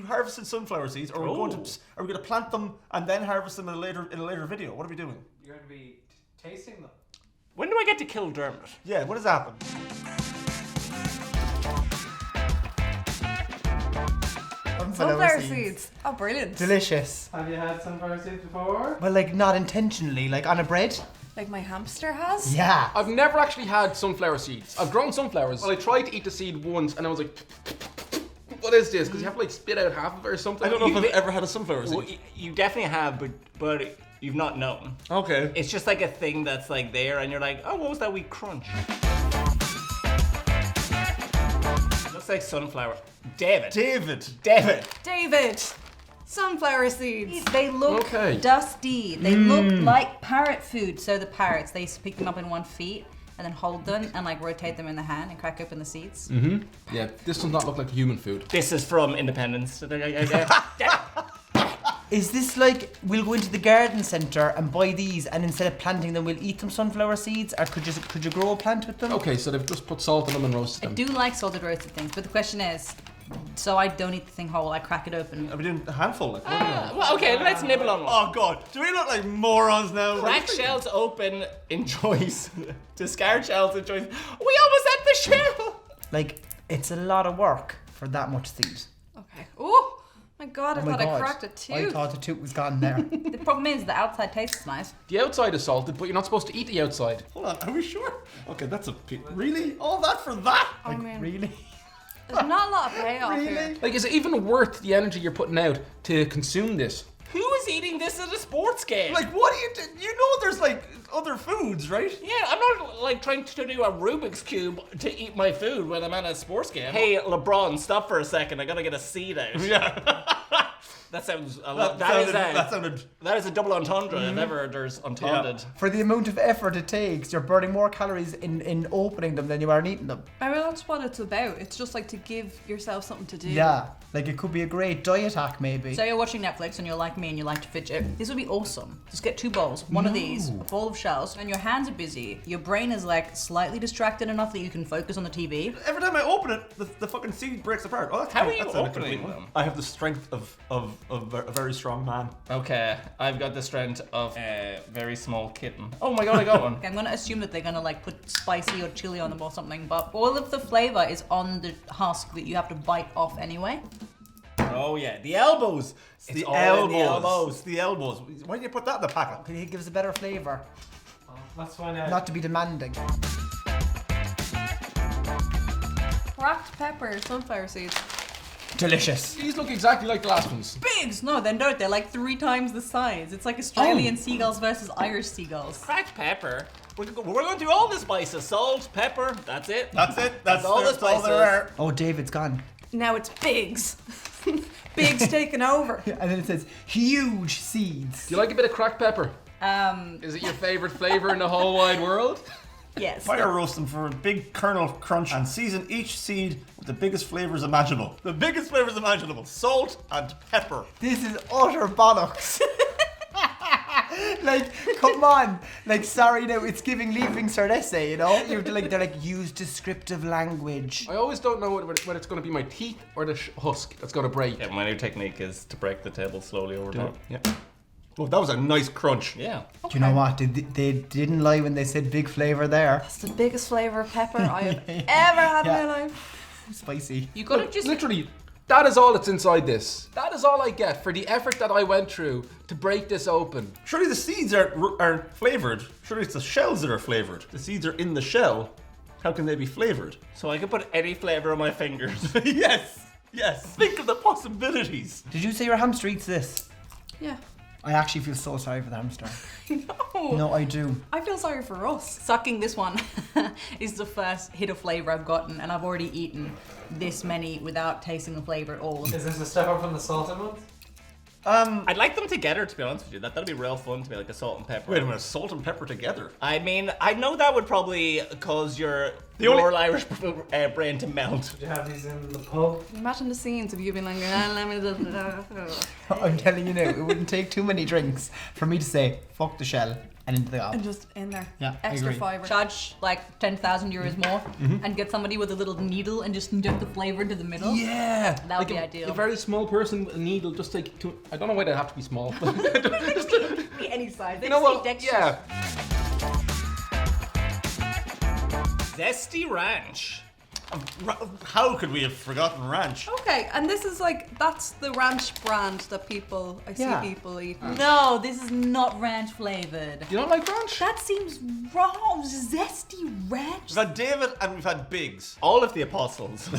harvested sunflower seeds, or are we going to plant them and then harvest them in a later video? What are we doing? You're going to be tasting them. When do I get to kill Dermot? Yeah, what has happened? Sunflower seeds. Oh, brilliant. Delicious. Have you had sunflower seeds before? Well, like not intentionally, like on a bread. Like my hamster has? Yeah. I've never actually had sunflower seeds. I've grown sunflowers. Well, I tried to eat the seed once and I was like, what is this? Because you have to like spit out half of it or something. I don't know if I've ever had a sunflower seed. Well, you definitely have, but you've not known. Okay. It's just like a thing that's like there, and you're like, oh, what was that wee crunch? Looks like sunflower. David. Sunflower seeds. They look Okay. dusty. They look like parrot food. So the parrots, they used to pick them up in 1 feet and then hold them and like rotate them in the hand and crack open the seeds. Yeah, this does not look like human food. This is from Independence. Is this like we'll go into the garden centre and buy these, and instead of planting them, we'll eat them sunflower seeds, or could you grow a plant with them? Okay, so they've just put salt in them and roasted I them. do like salted roasted things, but the question is, so I don't eat the thing whole, I crack it open. Are we doing a handful? Like, what are we doing? Well, okay, let's nibble on one. Oh god, do we look like morons now? Crack shells open, enjoys. Discard shells, enjoys. We almost had the shell! Like it's a lot of work for that much seed. Okay. Oh my god, I Oh my thought God. I cracked a tooth. I thought the tooth was gone there. The problem is the outside tastes nice. The outside is salted, but you're not supposed to eat the outside. Hold on, are we sure? Okay, that's really? All that for that? I mean, Really? there's not a lot of payoff here. Like, is it even worth the energy you're putting out to consume this? Who is eating this at a sports game? Like, what do you do? You know there's like other foods, right? Yeah, I'm not like trying to do a Rubik's Cube to eat my food when I'm at a sports game. Hey, LeBron, stop for a second. I gotta get a seed out. Yeah. That sounds a That lot. sounded. That is a double entendre if ever there's entendred. For the amount of effort it takes, you're burning more calories in opening them than you are in eating them. I mean, that's what it's about. It's just like to give yourself something to do. Yeah, like it could be a great diet hack maybe. So you're watching Netflix and you're like me and you like to fidget. This would be awesome. Just get 2 bowls, one of these, a bowl of shells, and your hands are busy. Your brain is like slightly distracted enough that you can focus on the TV. Every time I open it, the fucking seed breaks apart. Oh, that's How cute. are you That's a opening complete one. them? I have the strength of a very strong man. Okay, I've got the strength of a very small kitten. Oh my god, I got one. Okay, I'm gonna assume that they're gonna like put spicy or chili on them or something, but all of the flavor is on the husk that you have to bite off anyway. Oh yeah, the elbows. It's all in the elbows. The elbows. Why did you put that in the packet? It gives a better flavour. Let's find out. Not to be demanding. Cracked pepper, sunflower seeds. Delicious. These look exactly like the last ones. Bigs! No, they don't. They're like 3 times the size. It's like Australian seagulls versus Irish seagulls. Cracked pepper. We're going through all the spices. Salt, pepper, that's it. That's it. That's all the that's all spices. there are. Oh, David's gone. Now it's Bigs. Bigs taking over. And then it says huge seeds. Do you like a bit of cracked pepper? Is it your favorite flavor in the whole wide world? Yes. Fire roast them for a big kernel crunch and season each seed with the biggest flavors imaginable. The biggest flavors imaginable. Salt and pepper. This is utter bollocks. Like, come on. Like, sorry now, it's giving Leaving Cert essay, you know? They're like, use descriptive language. I always don't know whether it's going to be my teeth or the husk that's going to break. Yeah, my new technique is to break the table slowly over time. Yeah. Oh, that was a nice crunch. Yeah. Do you know what? They didn't lie when they said big flavour there. It's the biggest flavor of pepper I have ever had in my life. Spicy. You could have just... Literally, that is all that's inside this. That is all I get for the effort that I went through to break this open. Surely the seeds are flavored. Surely it's the shells that are flavored. The seeds are in the shell. How can they be flavored? So I could put any flavor on my fingers. Yes. Yes. Think of the possibilities. Did you say your hamster eats this? Yeah. I actually feel so sorry for the hamster. No. No, I do. I feel sorry for us. Sucking this one is the first hit of flavor I've gotten, and I've already eaten this many without tasting the flavor at all. Is this a step up from the salted ones? I'd like them together, to be honest with you. That'd be real fun to be like a salt and pepper. Wait a minute, salt and pepper together. I mean, I know that would probably cause your The only- Royal Irish brain to melt. Did you have these in the pub? Imagine the scenes of you being like, let me I'm telling you now, it wouldn't take too many drinks for me to say, fuck the shell, and into the gob. and just in there. Yeah, I Extra agree. fibre. Charge like 10,000 euros more and get somebody with a little needle and just inject the flavor into the middle. Yeah. That would Like be a, ideal. A very small person with a needle, just like two. I don't know why they have to be small. Be any size. They You know just what? need textures. Yeah. Zesty Ranch. How could we have forgotten ranch? Okay, and this is like, that's the ranch brand that I Yeah. see people eat. No, this is not ranch flavored. You don't like ranch? That seems wrong. Zesty ranch. We've had David and we've had Biggs. All of the apostles.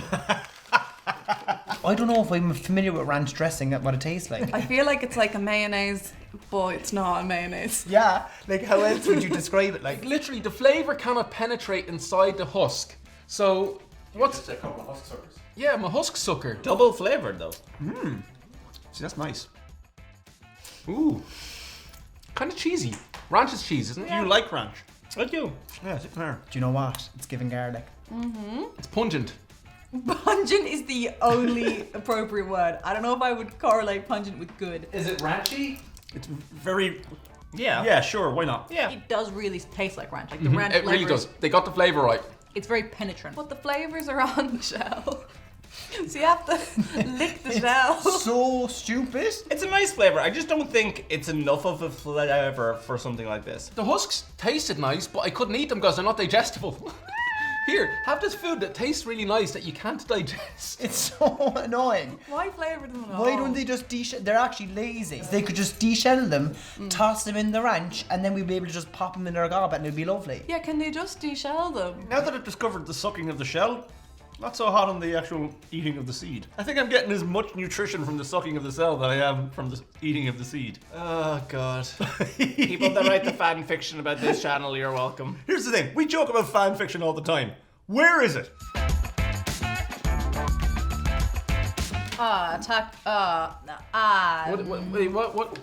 I don't know if I'm familiar with ranch dressing, what it tastes like. I feel like it's like a mayonnaise, but it's not a mayonnaise. Yeah, like how else would you describe it? Like, Literally, the flavor cannot penetrate inside the husk. So, what's Just a couple of husk suckers. Yeah, I'm a husk sucker. Double flavored though. See, that's nice. Ooh, kind of cheesy. Ranch is cheese, isn't it? Do you like ranch? I do. Yeah, sit there. do you know what? It's giving garlic. It's pungent. Pungent is the only appropriate word. I don't know if I would correlate pungent with good. Is it ranchy? It's very. Yeah. Yeah, sure, why not? Yeah. It does really taste like ranch. Like the ranch It really flavor. does. They got the flavor right. It's very penetrant. But the flavors are on the shell. So you have to lick the shell. So stupid. It's a nice flavor. I just don't think it's enough of a flavor for something like this. The husks tasted nice, but I couldn't eat them because they're not digestible. Here, have this food that tastes really nice that you can't digest. It's so annoying. Why flavour them at all? Why don't they just deshell? They're actually lazy. They could just deshell them, toss them in the ranch, and then we'd be able to just pop them in our gob and it'd be lovely. Yeah, can they just deshell them? Now that I've discovered the sucking of the shell, not so hot on the actual eating of the seed. I think I'm getting as much nutrition from the sucking of the cell that I am from the eating of the seed. Oh god. People that write the fan fiction about this channel, you're welcome. Here's the thing, we joke about fan fiction all the time. Where is it? What?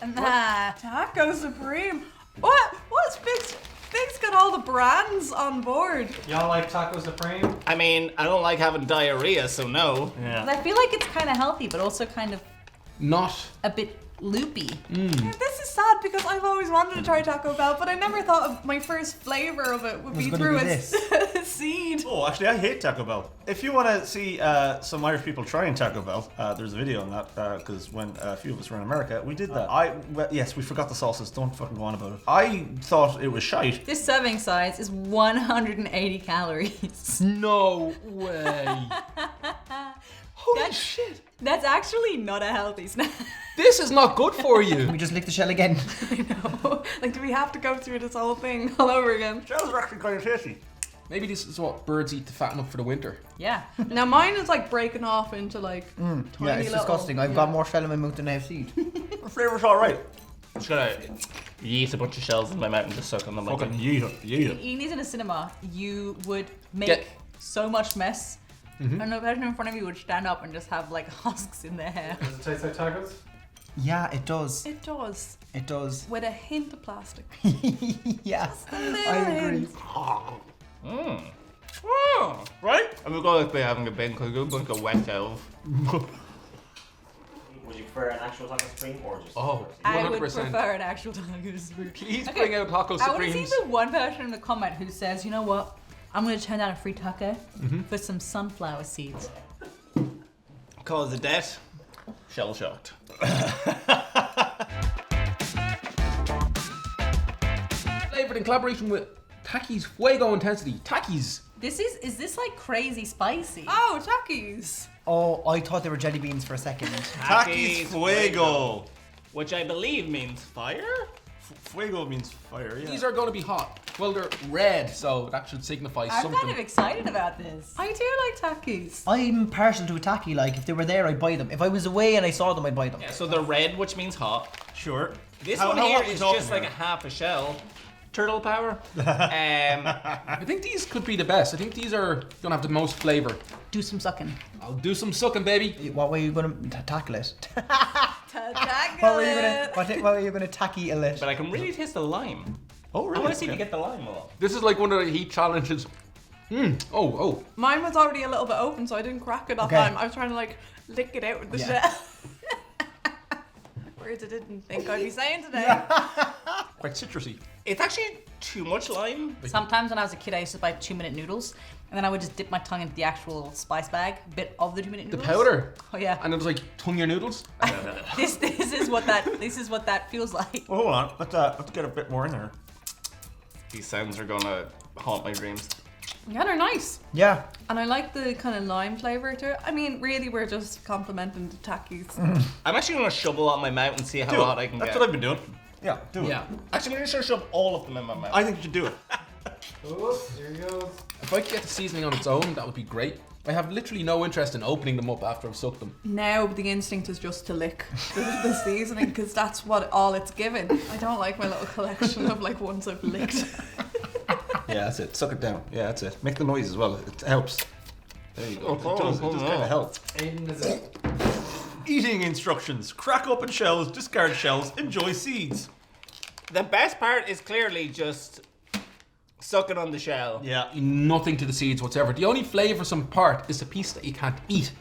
Taco Supreme. What's Big's? Big's got all the brands on board. Y'all like Taco Supreme? I mean, I don't like having diarrhea, so no. Yeah. I feel like it's kind of healthy, but also kind of Not. a bit loopy. This is sad because I've always wanted to try Taco Bell, but I never thought of my first flavor of it would be gonna through be a seed. Oh, actually, I hate Taco Bell. If you want to see some Irish people trying Taco Bell, there's a video on that because when a few of us were in America, we did that. Yes, we forgot the sauces. Don't fucking go on about it. I thought it was shite. This serving size is 180 calories. No way. Holy That's- shit. That's actually not a healthy snack. This is not good for Can you. we just lick the shell again? Like, do we have to go through this whole thing all over again? Shells are actually kind of tasty. Maybe this is what birds eat to fatten up for the winter. Yeah. Now mine is like breaking off into like tiny Yeah, it's little, disgusting. I've got more shell in my mouth than I have seed. The flavor's all right. I'm just gonna yeet a bunch of shells in my mouth and just suck on them like Fucking a... yeet it, yeet it. Eating these in a cinema, you would make Get- so much mess. And the person in front of you would stand up and just have like husks in their hair. Does it taste like tacos? Yeah, it does. It does, It does. with a hint of plastic. Yeah, A little I agree. hint. Right? I'm gonna go like they're having a bin because I'm going to go wet out. Would you prefer an actual taco supreme or just? Oh, I would 100%. prefer an actual taco supreme. Please Okay, bring out taco I want to supremes. see the one person in the comment who says, you know what? I'm going to turn down a free taco for some sunflower seeds. Cause of death. Shell shocked. Flavored in collaboration with Takis Fuego Intensity. Takis. Is this like crazy spicy? Oh, Takis. Oh, I thought they were jelly beans for a second. Takis Fuego. Which I believe means fire? Fuego means fire, yeah. These are going to be hot. Well, they're red, so that should signify I'm something. kind of excited about this. I do like Takis. I'm partial to a tacky. Like, if they were there, I'd buy them. If I was away and I saw them, I'd buy them. So they're red, which means hot. Sure. This How one hot here are we is talking just like a here? half a shell. Turtle power. I think these could be the best. I think these are going to have the most flavor. Do some sucking. I'll do some sucking, baby. What way are you going to tackle it? Tackle What way are you going to tacky it? But I can really taste the lime. Oh, I really? want to see if you get the lime off. This is like one of the heat challenges. Oh. Mine was already a little bit open, so I didn't crack it that Okay. time. I was trying to like lick it out with the Yeah. shell. Words I didn't think I'd be saying today. Quite citrusy. It's actually too much lime. Sometimes when I was a kid, I used to buy 2-minute noodles, and then I would just dip my tongue into the actual spice bag bit of the 2-minute The noodles. powder. Oh yeah. And it was like, tongue your noodles. This is what that feels like. Well, hold on. Let's get a bit more in there. These sounds are gonna haunt my dreams. Yeah, they're nice. Yeah. And I like the kind of lime flavour to it. I mean, really, we're just complimenting the Takis. I'm actually gonna shovel out my mouth and see how Do hot it. I can That's get. what I've been doing. Yeah, do it. Yeah. Actually, I'm gonna shove all of them in my mouth. I think you should do it. Oops, here he goes. If I could get the seasoning on its own, that would be great. I have literally no interest in opening them up after I've sucked them. Now the instinct is just to lick the seasoning because that's what all it's given. I don't like my little collection of like ones I've licked. Yeah, that's it. Suck it down. Yeah, that's it. Make the noise as well. It helps. There you go. It does kind of help. Aiden is it. Eating instructions. Crack open shells, discard shells, enjoy seeds. The best part is clearly just sucking on the shell. Yeah. Nothing to the seeds whatsoever. The only flavoursome part is the piece that you can't eat.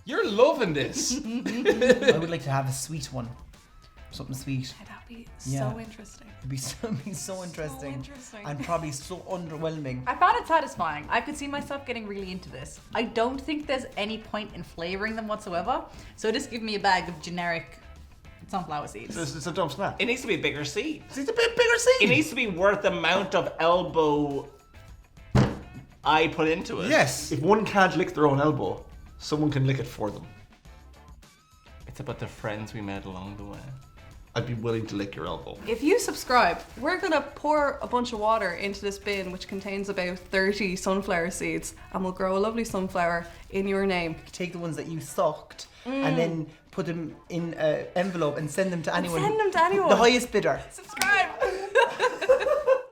You're loving this. I would like to have a sweet one. Something sweet. That'd be Yeah. so interesting. It'd be so interesting. interesting. And probably so underwhelming. I found it satisfying. I could see myself getting really into this. I don't think there's any point in flavoring them whatsoever. So just give me a bag of generic sunflower seeds. It's a dumb snack. It needs to be a bigger seed. It's a bit bigger seed. It needs to be worth the amount of elbow I put into it. Yes. If one can't lick their own elbow, someone can lick it for them. It's about the friends we made along the way. I'd be willing to lick your elbow. If you subscribe, we're gonna pour a bunch of water into this bin which contains about 30 sunflower seeds and we'll grow a lovely sunflower in your name. Take the ones that you sucked and then put them in an envelope and send them to anyone. Send them to anyone. The highest bidder. Subscribe!